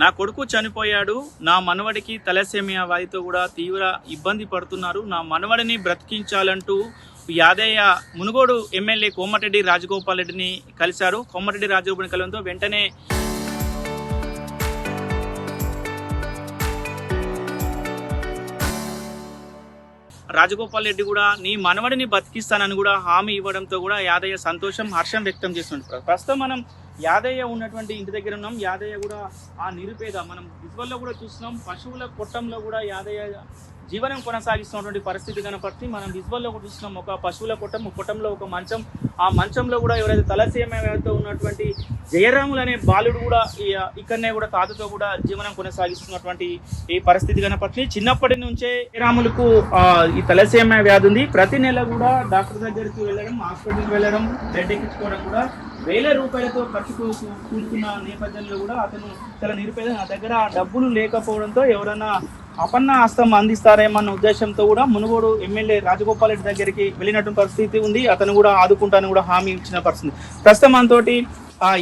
నా కొడుకు చనిపోయాడు, నా మనవడికి తలసేమియా వ్యాధితో కూడా తీవ్ర ఇబ్బంది పడుతున్నారు, నా మనవడిని బ్రతికించాలంటూ యాదయ్య మునుగోడు ఎమ్మెల్యే కోమటిరెడ్డి రాజగోపాల్ రెడ్డిని కలిశారు. కోమటిరెడ్డి రాజగోపాల్ కలవడంతో వెంటనే రాజగోపాల్ రెడ్డి కూడా నీ మనవడిని బతికిస్తానని కూడా హామీ ఇవ్వడంతో కూడా యాదయ్య సంతోషం, హర్షం వ్యక్తం చేస్తున్నారు. ప్రస్తుతం మనం యాదయ్య ఉన్నటువంటి ఇంటి దగ్గర ఉన్నాం. యాదయ్య కూడా ఆ నిరుపేద, మనం విజువల్లో కూడా చూస్తున్నాం, పశువుల కొట్టంలో కూడా యాదయ్య జీవనం కొనసాగిస్తున్నటువంటి పరిస్థితి కనపడి మనం విజువల్లో కూడా చూస్తున్నాం. ఒక పశువుల కొట్టంలో ఒక మంచం, ఆ మంచంలో కూడా ఎవరైతే తలసేమియాతో ఉన్నటువంటి జయరాములు అనే బాలుడు కూడా ఇక్కడనే కూడా తాతతో కూడా జీవనం కొనసాగిస్తున్నటువంటి ఈ పరిస్థితి కనపడి చిన్నప్పటి నుంచే జయరాములకు ఈ తలసేమియా వ్యాధి ఉంది. ప్రతి నెల కూడా డాక్టర్ దగ్గరికి వెళ్ళడం, హాస్పిటల్కి వెళ్ళడం, బ్లడ్ ఎక్కించుకోవడం కూడా వేల రూపాయలతో ఖర్చు కూర్చున్న నేపథ్యంలో కూడా అతను చాలా నిరుపేద, నా దగ్గర డబ్బులు లేకపోవడంతో ఎవరైనా అపన్న హస్తం అందిస్తారేమన్న ఉద్దేశంతో కూడా మునుగోడు ఎమ్మెల్యే రాజగోపాల్ రెడ్డి దగ్గరికి వెళ్ళినటువంటి పరిస్థితి ఉంది. అతను కూడా ఆదుకుంటానని కూడా హామీ ఇచ్చిన పరిస్థితి. ప్రస్తుతం మనతోటి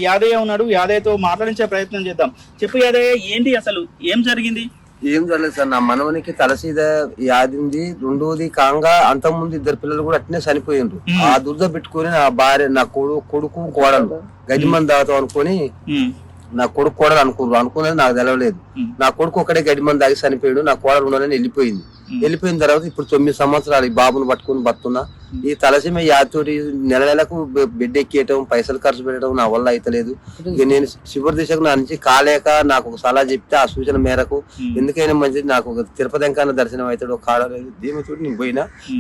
యాదయ్య ఉన్నాడు. యాదయ్యతో మాట్లాడించే ప్రయత్నం చేద్దాం. చెప్పు యాదయ్య, ఏంటి అసలు ఏం జరిగింది? ఏం జరగలేదు సార్, నా మనవనికి తలసీద వ్యాధి ఉంది. రెండోది కాంగా అంతకుముందు ఇద్దరు పిల్లలు కూడా అట్నే చనిపోయిండ్రు. ఆ దురద పెట్టుకుని నా భార్య, నా కొడుకు కోడలు గడ్డిమంది తాగుతాం అనుకుని, నా కొడుకు కోడలు అనుకున్నది నాకు తెలవలేదు. నా కొడుకు ఒకటే గడ్డిమంది తాగి చనిపోయాడు, నా కోడలు ఉండాలని వెళ్ళిపోయింది. వెళ్ళిపోయిన తర్వాత ఇప్పుడు 9 సంవత్సరాలు ఈ బాబును పట్టుకుని బతున్నా. ఈ తలసీమ యాదతోటి నెల నెలకు బెడ్ ఎక్కేయటం, పైసలు ఖర్చు పెట్టడం నా వల్ల అయితలేదు. ఇక నేను శివరి దిశకు నా నుంచి కాలేక నాకు ఒక సలహా చెప్తే ఆ సూచన మేరకు ఎందుకైనా మంచిది, నాకు ఒక తిరుపతి వెంకన్న దర్శనం అవుతాడు ఒక కాడలేదు దీనితోటి నేను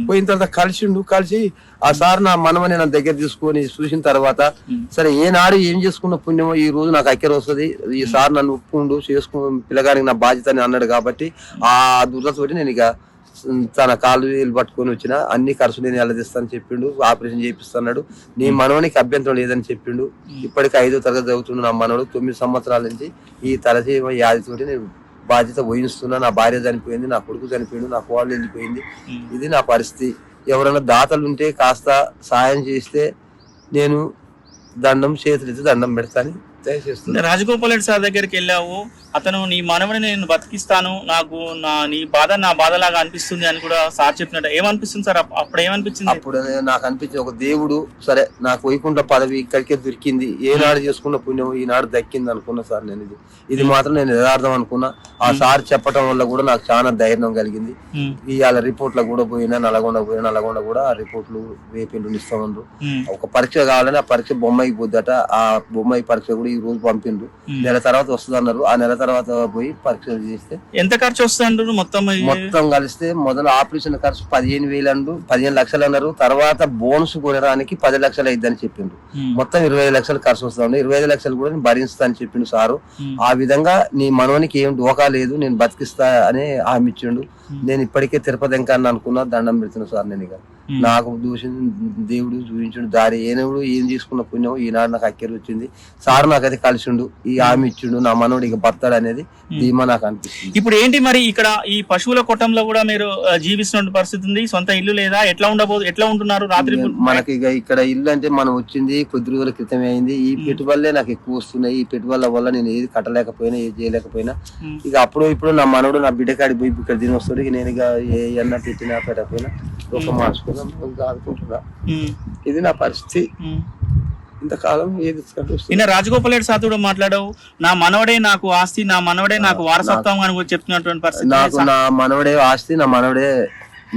పోయిన తర్వాత కలిసి ఆ సార్ నా మనమని నా దగ్గర తీసుకొని చూసిన తర్వాత సరే ఏనాడు ఏం చేసుకున్న పుణ్యమో ఈ రోజు నాకు అక్కర వస్తుంది, ఈ సార్ నన్ను ఒప్పుకుండు చేసుకు పిల్లగానికి నా బాధ్యత అని అన్నాడు. కాబట్టి ఆ దురదతోటి నేను ఇక తన కాళ్ళు వేలు పట్టుకొని వచ్చిన అన్ని ఖర్చు నేను వెళ్ళదిస్తాను చెప్పిండు. ఆపరేషన్ చేపిస్తున్నాడు. నీ మనవనికి అభ్యంతరం లేదని చెప్పిండు. ఇప్పటికి 5వ తరగతి చదువుతున్న నా మనవడు 9 సంవత్సరాల నుంచి ఈ తలసీమ వ్యాధితోటి నేను బాధ్యత వహిస్తున్నా. నా భార్య చనిపోయింది, నా కొడుకు చనిపోయింది, నా కోడలు వెళ్ళిపోయింది. ఇది నా పరిస్థితి. ఎవరైనా దాతలు ఉంటే కాస్త సాయం చేస్తే నేను దండం చేతులెత్తి దండం పెడతాను. రాజగోపాల్ రెడ్డి సార్ దగ్గరికి వెళ్ళావు, అతను నీ మనవని నేను బతికిస్తాను, నాకు నీ బాధ నా బాధలాగా అనిపిస్తుంది అని కూడా సార్ చెప్పినట్టు ఏమనిపిస్తుంది సార్? అప్పుడు ఏమనిపించింది? అప్పుడు నాకు అనిపించింది ఒక దేవుడు సరే నాకు వైకుంఠ పదవి ఇక్కడికే దొరికింది, ఏనాడు చేసుకున్న పుణ్యం ఈనాడు దక్కింది అనుకున్నా సార్. నేను ఇది మాత్రం నేను యథార్థం అనుకున్నా. ఆ సార్ చెప్పడం వల్ల కూడా నాకు చాలా ధైర్యం కలిగింది. ఇవాళ రిపోర్ట్లకు కూడా నల్గొండ కూడా ఆ రిపోర్ట్లు రేపు ఇస్తామన్నారు. ఒక పరీక్ష కావాలని ఆ పరీక్ష బొమ్మాయికి పోద్దట. ఆ బొమ్మాయి పరీక్ష కూడా ఈ రోజు పంపిండ్రు. నెల తర్వాత వస్తుంది అన్నారు. ఆ నెల తర్వాత పోయి పరీక్షలు చేస్తే ఎంత ఖర్చు వస్తుంది మొత్తం కలిస్తే మొదలు ఆపరేషన్ ఖర్చు 15 లక్షలు అన్నారు. తర్వాత బోనస్ కొనడానికి 10 లక్షలు అయిద్దని చెప్పిండ్రు. మొత్తం 25 లక్షలు ఖర్చు వస్తుంది. 25 లక్షలు కూడా నేను భరిస్తా అని చెప్పిండు సారు. ఆ విధంగా నీ మనవనికి ఏం డోకా లేదు, నేను బతికిస్తా అని హామీ ఇచ్చిండు. నేను ఇప్పటికే తిరుపతి వెంకన్న అనుకున్నా, దండం పెడుతున్నా సార్. నేను ఇక నాకు దేవుడు చూపించుండు దారి, ఏనుడు ఏం తీసుకున్న పుణ్యం ఈనాడు నాకు అక్కర వచ్చింది. సార్ నాకైతే కలిసిండు, ఈ హామీ ఇచ్చిండు, నా మనోడు ఇక బతాడు అనేది ధీమా నాకు అనిపిస్తుంది. ఇప్పుడు ఏంటి మరి ఇక్కడ ఈ పశువుల కొట్టంలో కూడా మీరు జీవిస్తున్న పరిస్థితి ఉంది, సొంత ఇల్లు లేదా? ఎట్లా ఉంటున్నారు రాత్రి? మనకి ఇక ఇక్కడ ఇల్లు అంటే మనం వచ్చింది కొద్ది రోజుల క్రితమే అయింది. ఈ పెట్టుబడులే నాకు ఎక్కువ వస్తున్నాయి. ఈ పెట్టుబడుల వల్ల నేను ఏది కట్టలేకపోయినా, ఏది చేయలేకపోయినా, ఇక అప్పుడు ఇప్పుడు నా మనోడు నా బిడ్డకాడి పోయి ఇక్కడ దీని వస్తాడు. ఇక నేను ఇక ఏ అన్నా పెట్టినా పెట్టకపోయినా ఒక మార్చుకున్నా ఆదుకుంటున్నా. ఇది నా పరిస్థితి. ఇంతకాలం ఏది రాజగోపాల్ రెడ్డి సార్ కూడా మాట్లాడావు, నా మనవడే నాకు ఆస్తి, నా మనవడే నాకు వారసత్వం అని చెప్తున్నటువంటి పరిస్థితి. నాకు నా మనవడే ఆస్తి, నా మనవడే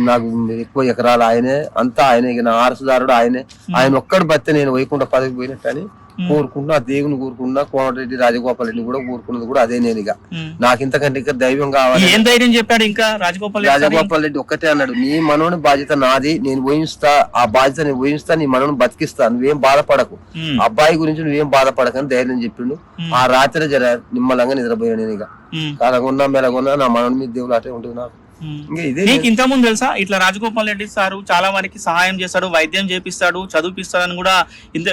నాకు ఎక్కువ ఎకరాలు ఆయనే, అంతా ఆయనే, నా వారసుదారుడు ఆయనే. ఆయన ఒక్కడు బతే నేను వైకుంఠ పదవికి పోయినట్టు అని కోరుకుంటున్నా. దేవుని కోరుకున్నా, కోమటిరెడ్డి రాజగోపాల్ రెడ్డి కూడా కోరుకున్నది కూడా అదే. నేను ఇక నాకు ఇంతకంటే ఇంకా దైవం కావాలి. ఏం ధైర్యం చెప్పాడు ఇంకా రాజగోపాల్ రెడ్డి? ఒక్కటే అన్నాడు, నీ మనోని బాధ్యత నాది, నేను ఊహిస్తా, ఆ బాధ్యత నేను ఊహిస్తా, నీ మనోని బతికిస్తా, నువ్వేం బాధపడకు, అబ్బాయి గురించి నువ్వేం బాధపడకని ధైర్యం చెప్పిండు. ఆ రాత్రి జర నిమ్మలంగా నిద్రపోయా. నేను ఇక కలగొన్నా మెలగొన్నా నా మనోని మీద దేవుడు అటే ఉంటుంది. నాకు నీకు ఇంత ముందు తెలుసా ఇట్లా రాజగోపాల్ రెడ్డి సారు చాలా వారికి సహాయం చేస్తాడు, వైద్యం చేపిస్తాడు, చదివిపిస్తాడని కూడా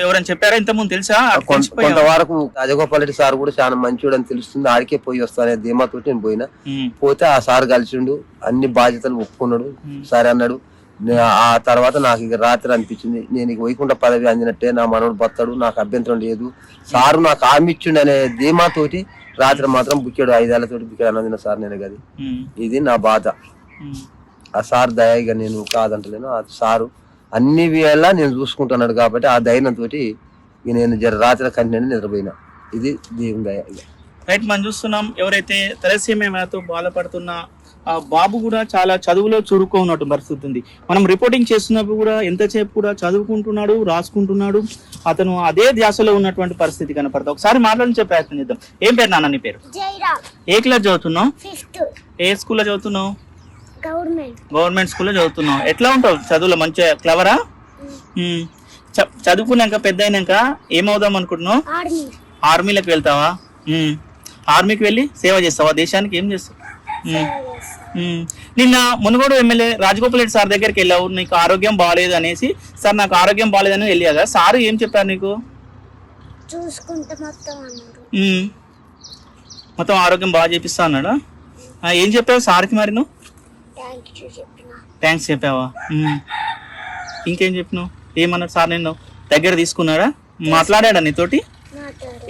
ఎవరైనా చెప్పారా ఇంత ముందు తెలుసా? కొంతవరకు రాజగోపాల్ రెడ్డి సార్ కూడా చాలా మంచివాడు అని తెలుస్తుంది. ఆడికే పోయి వస్తానే ధీమాతో నేను పోయినా. పోతే ఆ సార్ కలిసిండు, అన్ని బాధ్యతలు ఒప్పుకున్నాడు. సరే అన్నాడు. ఆ తర్వాత నాకు ఇక రాత్రి అనిపించింది, నేను ఇక వైకుంఠ పదవి అందినట్టే, నా మనోడు బతాడు, నాకు అభ్యంతరం లేదు, సారు నాకు హామీ ఇచ్చిండు అనే ధీమాతోటి రాత్రి మాత్రం బుక్కాడు 5 ఏళ్ళతోటి బుక్కాడు అన్నది నా సార్ నేను గది. ఉమ్, ఇది నా బాధ. ఉమ్, ఆ సార్ దయ ఇక నేను కాదంటలేను. ఆ సారు అన్ని వేళ నేను చూసుకుంటున్నాడు కాబట్టి ఆ ధైర్యంతో నేను రాత్రి కంటిన్యూ నిద్రపోయినా. ఇది దేవుని దయ. రైట్, మనం చూస్తున్నాం ఎవరైతే తలసేమియాతో బాధపడుతున్న ఆ బాబు కూడా చాలా చదువులో చురుకున్నట్టు పరిస్థితి ఉంది. మనం రిపోర్టింగ్ చేస్తున్నప్పుడు కూడా ఎంతసేపు కూడా చదువుకుంటున్నాడు, రాసుకుంటున్నాడు. అతను అదే ధ్యాసలో ఉన్నటువంటి పరిస్థితి కనపడతా. ఒకసారి మాట్లాడించే ప్రయత్నం చేద్దాం. ఏం పేరు నాన్న నీ పేరు? ఏ క్లాస్ చదువుతున్నావు? ఏ స్కూల్లో చదువుతున్నావు? గవర్నమెంట్ స్కూల్లో చదువుతున్నావు. ఎట్లా ఉంటావు చదువులో? మంచిగా క్లవరా? చదువుకున్నాక పెద్ద అయినాక ఏమవుదాం అనుకుంటున్నావు? ఆర్మీలోకి వెళ్తావా? ఆర్మీకి వెళ్ళి సేవ చేస్తావా దేశానికి? ఏం చేస్తావు? నిన్న మునుగోడు ఎమ్మెల్యే రాజగోపాల్ రెడ్డి సార్ దగ్గరికి వెళ్ళావు, నీకు ఆరోగ్యం బాగాలేదు అనేసి. సార్ నాకు ఆరోగ్యం బాగాలేదని వెళ్ళా కదా, సార్ ఏం చెప్పారు నీకు? మొత్తం ఆరోగ్యం బాగా చేపిస్తా అన్నాడా? ఏం చెప్పావు సార్కి మరి నువ్వు? థ్యాంక్స్ చెప్పావా? ఇంకేం చెప్పినావు? ఏమన్నాడు సార్? నిన్ను దగ్గర తీసుకున్నాడా? మాట్లాడాడా నీతోటి?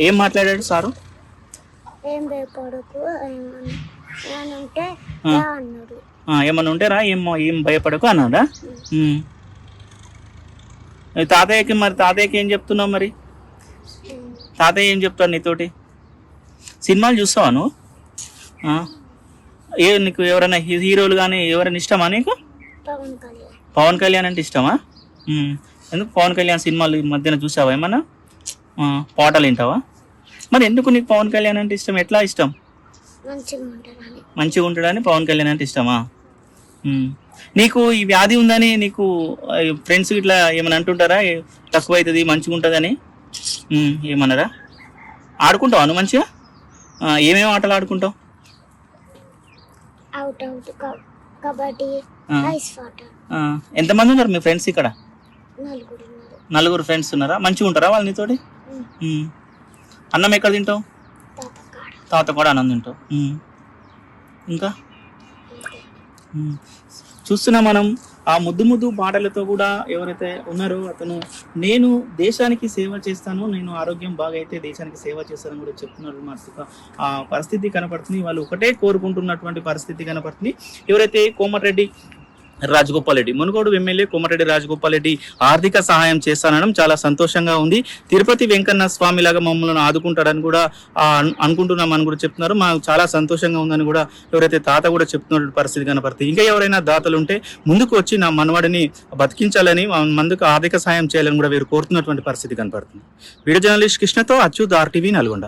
ఏం మాట్లాడాడు సారు? ఏమన్నా ఉంటే రా, ఏం భయపడకు అన్నాడా? తాతయ్యకి మరి తాతయ్యకి ఏం చెప్తున్నావు మరి? తాతయ్య ఏం చెప్తాడు నీతోటి? సినిమాలు చూస్తావా నువ్వు? నీకు ఎవరైనా హీరోలు కానీ ఎవరైనా ఇష్టమా నీకు? పవన్ కళ్యాణ్ అంటే ఇష్టమా? ఎందుకు పవన్ కళ్యాణ్ సినిమాలు ఈ మధ్యన చూసావా ఏమన్నా? పాటలు వింటావా? మరి ఎందుకు నీకు పవన్ కళ్యాణ్ అంటే ఇష్టం? ఎట్లా ఇష్టం? మంచిగా ఉంటాడని పవన్ కళ్యాణ్ అంటే ఇష్టమా? నీకు ఈ వ్యాధి ఉందని నీకు ఫ్రెండ్స్ ఇట్లా ఏమైనా అంటుంటారా? తక్కువ అవుతుంది, మంచిగా ఉంటుందని ఏమన్నారా? ఆడుకుంటావా నువ్వు మంచిగా? ఏమేమి ఆటలు ఆడుకుంటావు? ఎంతమంది ఉన్నారు మీ ఫ్రెండ్స్ ఇక్కడ? 4 ఫ్రెండ్స్ ఉన్నారా? మంచిగా ఉంటారా వాళ్ళు నీతోటి? అన్నం ఎక్కడ తింటావు? తాత కూడా అన్నం తింటావు. ఇంకా చూస్తున్నా మనం ఆ ముద్దు పాటలతో కూడా ఎవరైతే ఉన్నారో అతను నేను దేశానికి సేవ చేస్తాను, నేను ఆరోగ్యం బాగా అయితే దేశానికి సేవ చేస్తానని కూడా చెప్తున్నారు. మనసుగా ఆ పరిస్థితి కనపడుతుంది. వాళ్ళు ఒకటే కోరుకుంటున్నటువంటి పరిస్థితి కనపడుతుంది. ఎవరైతే కోమటిరెడ్డి రాజగోపాల్ రెడ్డి, మునుగోడు ఎమ్మెల్యే కోమటిరెడ్డి రాజగోపాల్ రెడ్డి ఆర్థిక సహాయం చేస్తానడం చాలా సంతోషంగా ఉంది. తిరుపతి వెంకన్న స్వామి లాగా మమ్మల్ని ఆదుకుంటాడని కూడా అనుకుంటున్నామని కూడా చెప్తున్నారు. మాకు చాలా సంతోషంగా ఉందని కూడా ఎవరైతే తాత కూడా చెప్తున్న పరిస్థితి కనపడుతుంది. ఇంకా ఎవరైనా దాతలు ఉంటే ముందుకు వచ్చి నా మనవాడిని బతికించాలని, మందుకు ఆర్థిక సహాయం చేయాలని కూడా వీరు కోరుతున్నటువంటి పరిస్థితి కనపడుతుంది. వీడియో జర్నలిస్ట్ కృష్ణతో అచ్యుత్, RTV నల్గొండ.